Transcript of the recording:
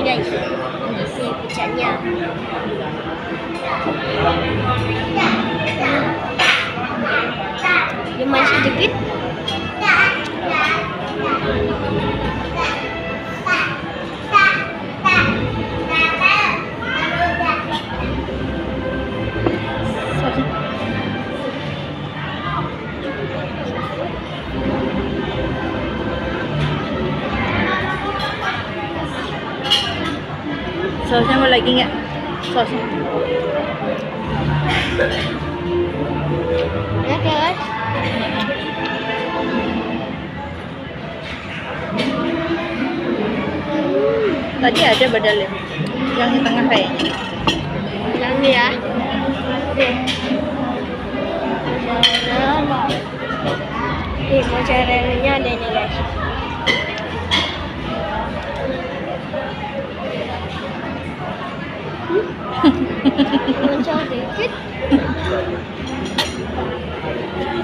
guys, ini pizzanya. Dia masih dikit. Sausnya mau lagi nggak? Sausnya. Ya guys. Tadi ada badalnya. Yang di tengah kayaknya. Yang ini ya. Nih, mozzarella-nya ada ini guys. Bocor dikit.